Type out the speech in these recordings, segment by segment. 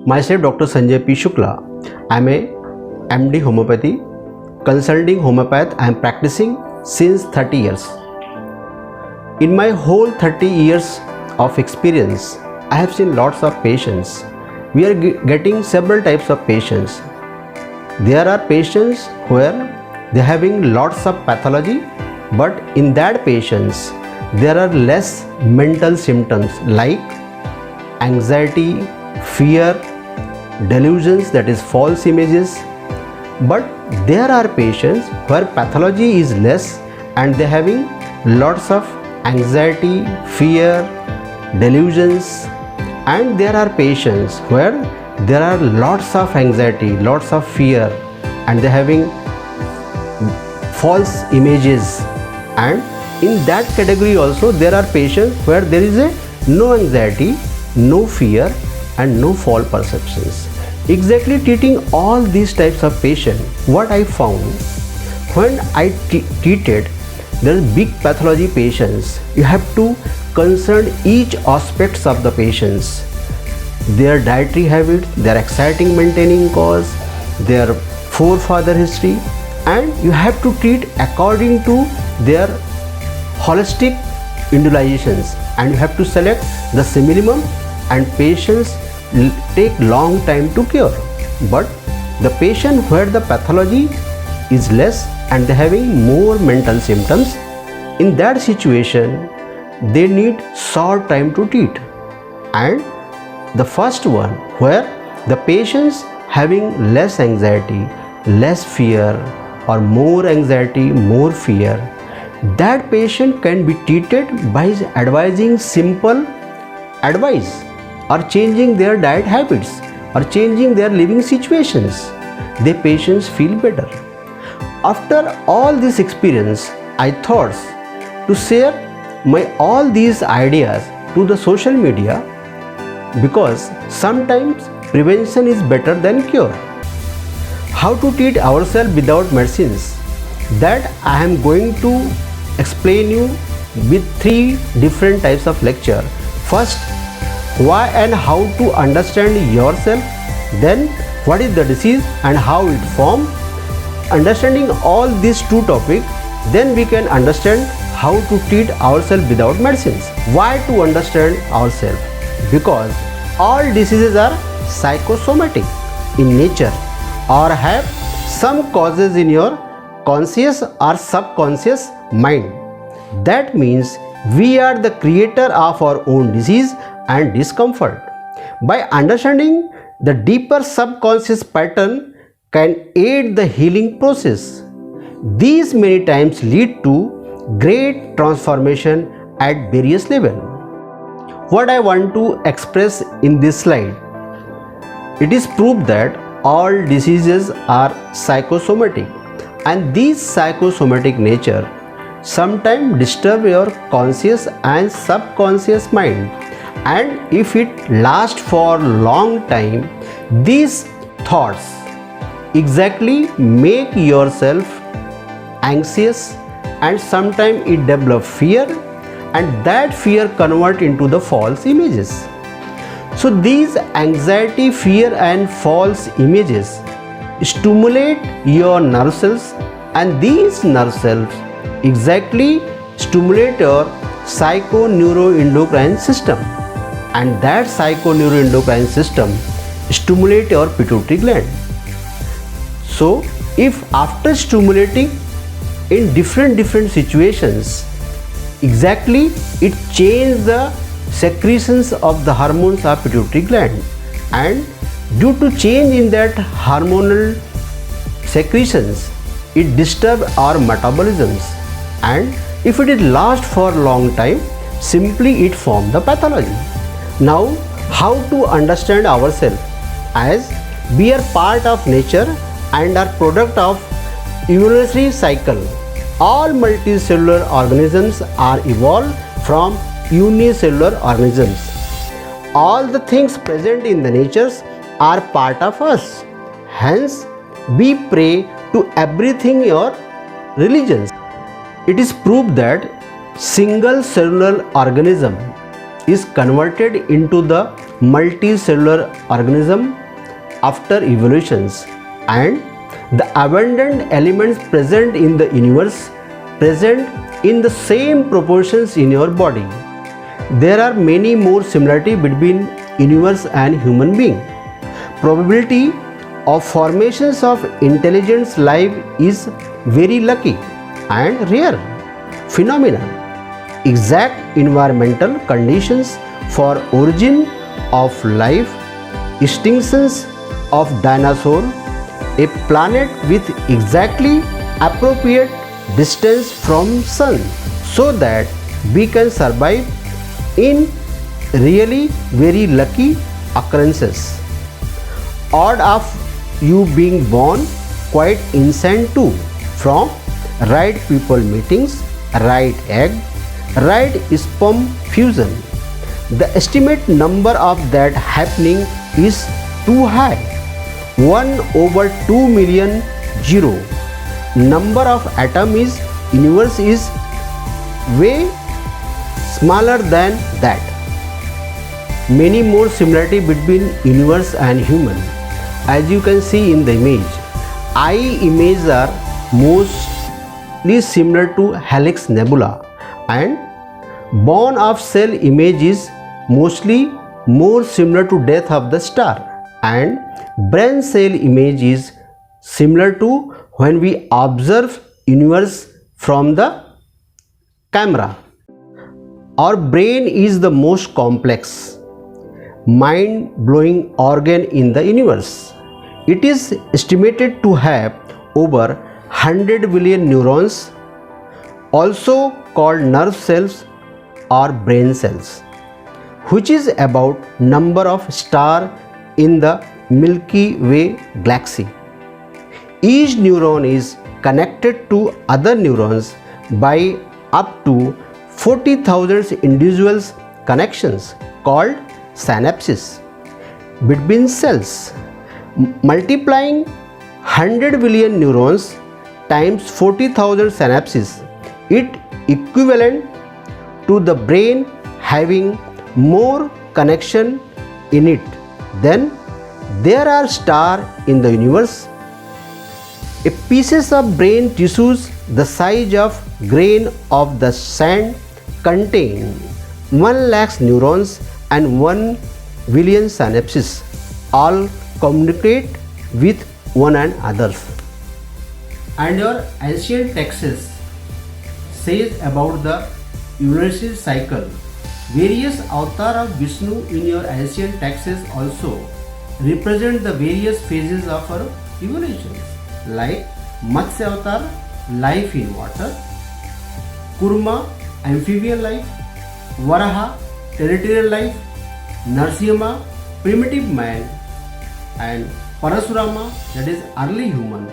Myself Dr. Sanjay P. Shukla. I am a MD Homeopathy, consulting homeopath. I am practicing since 30 years. In my whole 30 years of experience, I have seen lots of patients. We are getting several types of patients. There are patients where they are having lots of pathology, but in that patients there are less mental symptoms like anxiety, fear, delusions, that is false images. But there are patients where pathology is less and they are having lots of anxiety, fear, delusions. And there are patients where there are lots of anxiety, lots of fear, and they are having false images. And in that category also there are patients where there is no anxiety, no fear and no false perceptions. Exactly treating all these types of patients, what I found when I treated there is big pathology patients, you have to concern each aspects of the patients, their dietary habits, their exciting maintaining cause, their forefather history, and you have to treat according to their holistic individualizations, and you have to select the minimum, and patients take long time to cure. But the patient where the pathology is less and they having more mental symptoms, in that situation they need short time to treat. And the first one where the patients having less anxiety, less fear, or more anxiety, more fear, that patient can be treated by advising simple advice or changing their diet habits or changing their living situations. The patients feel better. After all this experience, I thought to share all these ideas to the social media, because sometimes prevention is better than cure. How to treat ourselves without medicines, that I am going to explain you with 3 different types of lecture. First, why and how to understand yourself, then what is the disease and how it forms. Understanding all these 2 topics, then we can understand how to treat ourselves without medicines. Why to understand ourselves? Because all diseases are psychosomatic in nature or have some causes in your conscious or subconscious mind. That means we are the creator of our own disease and discomfort. By understanding the deeper subconscious pattern can aid the healing process. These many times lead to great transformation at various levels. What I want to express in this slide, it is proof that all diseases are psychosomatic, and these psychosomatic nature sometimes disturb your conscious and subconscious mind, and if it lasts for long time, these thoughts exactly make yourself anxious, and sometimes it develop fear, and that fear convert into the false images. So these anxiety, fear and false images stimulate your nerve cells, and these nerve cells exactly stimulate your psychoneuroendocrine system, and that psychoneuroendocrine system stimulate your pituitary gland. So if after stimulating in different situations, exactly it changes the secretions of the hormones of pituitary gland, and due to change in that hormonal secretions, it disturbs our metabolisms, and if it is last for long time, simply it forms the pathology. Now how to understand ourselves, as we are part of nature and are product of evolutionary cycle. All multicellular organisms are evolved from unicellular organisms. All the things present in the natures are part of us. Hence, we pray to everything your religions. It is proved that single cellular organism is converted into the multicellular organism after evolutions, and the abundant elements present in the universe present in the same proportions in your body. There are many more similarities between universe and human being. Probability of formations of intelligent life is very lucky and rare phenomenon. Exact environmental conditions for origin of life, extinctions of dinosaur, a planet with exactly appropriate distance from sun so that we can survive in really very lucky occurrences. Odd of you being born quite insane too, from right people meetings, right egg, right sperm fusion. The estimate number of that happening is too high, 1/2 million zero. Number of atom is universe is way smaller than that. Many more similarity between universe and human. As you can see in the image, eye images are mostly similar to Helix nebula, and bone of cell image is mostly more similar to death of the star, and brain cell image is similar to when we observe universe from the camera. Our brain is the most complex, mind-blowing organ in the universe. It is estimated to have over 100 billion neurons, also called nerve cells or brain cells, which is about number of stars in the Milky Way galaxy. Each neuron is connected to other neurons by up to 40,000 individual connections called synapses between cells. Multiplying 100 billion neurons times 40,000 synapses, it equivalent to the brain having more connection in it than there are stars in the universe. A pieces of brain tissues the size of grain of the sand contain 1 lakh neurons and 1 billion synapses, all communicate with one another. And your ancient texts says about the universal cycle. Various avatars of Vishnu in your ancient texts also represent the various phases of our evolution, like Matsya avatar, life in water; Kurma, amphibian life; Varaha, terrestrial life; Narasimha, primitive man; and Parasurama, that is early human.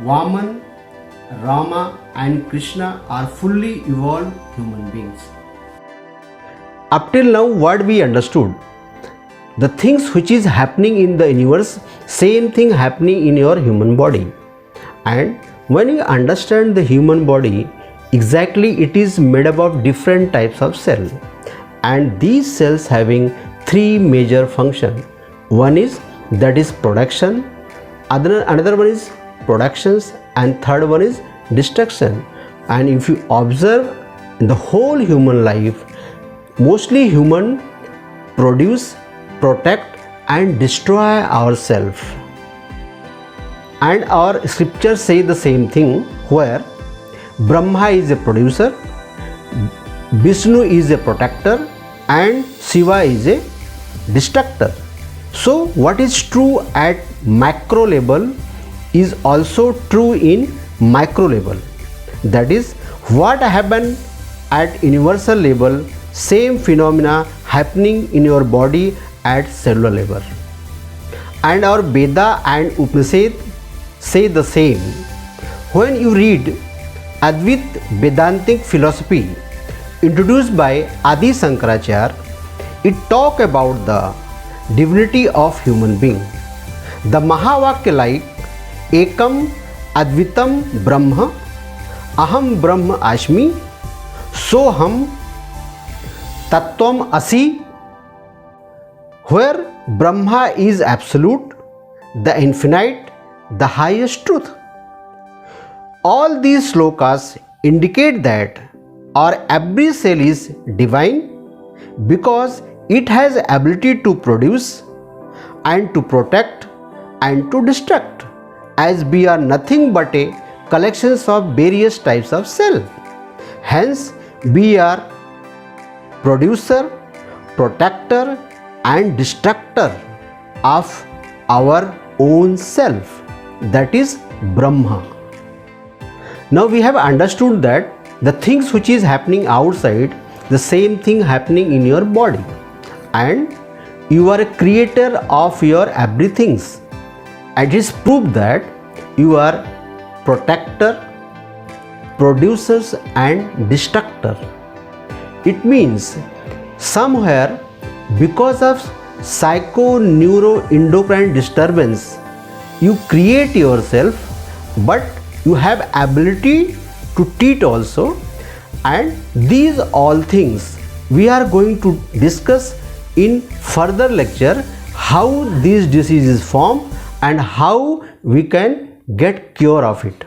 Vaman, Rama and Krishna are fully evolved human beings. Up till now, what we understood, the things which is happening in the universe, same thing happening in your human body. And when you understand the human body, exactly it is made up of different types of cells, and these cells having 3 major functions. One is that is production, another one is productions, and third one is destruction. And if you observe the whole human life, mostly human produce, protect and destroy ourselves. And our scriptures say the same thing, where Brahma is a producer, Vishnu is a protector, and Shiva is a destructor. So what is true at macro level is also true in micro level. That is, what happened at universal level, same phenomena happening in your body at cellular level. And our Veda and Upanishad say the same. When you read Advait Vedantic philosophy introduced by Adi Shankaracharya, it talk about the divinity of human being. The Mahavakya like Ekam Advitam Brahma, Aham Brahma Asmi, Soham Tattvam Asi, where Brahma is absolute, the infinite, the highest truth. All these slokas indicate that our every cell is divine because it has ability to produce and to protect and to destruct, as we are nothing but a collections of various types of cell. Hence we are producer, protector and destructor of our own self, that is Brahma. Now we have understood that the things which is happening outside, the same thing happening in your body, and you are a creator of your everything. It is proof that you are protector, producers and destructor. It means somewhere because of psycho-neuro-endocrine disturbance you create yourself, but you have ability to treat also, and these all things we are going to discuss in further lecture, how these diseases form and how we can get cure of it.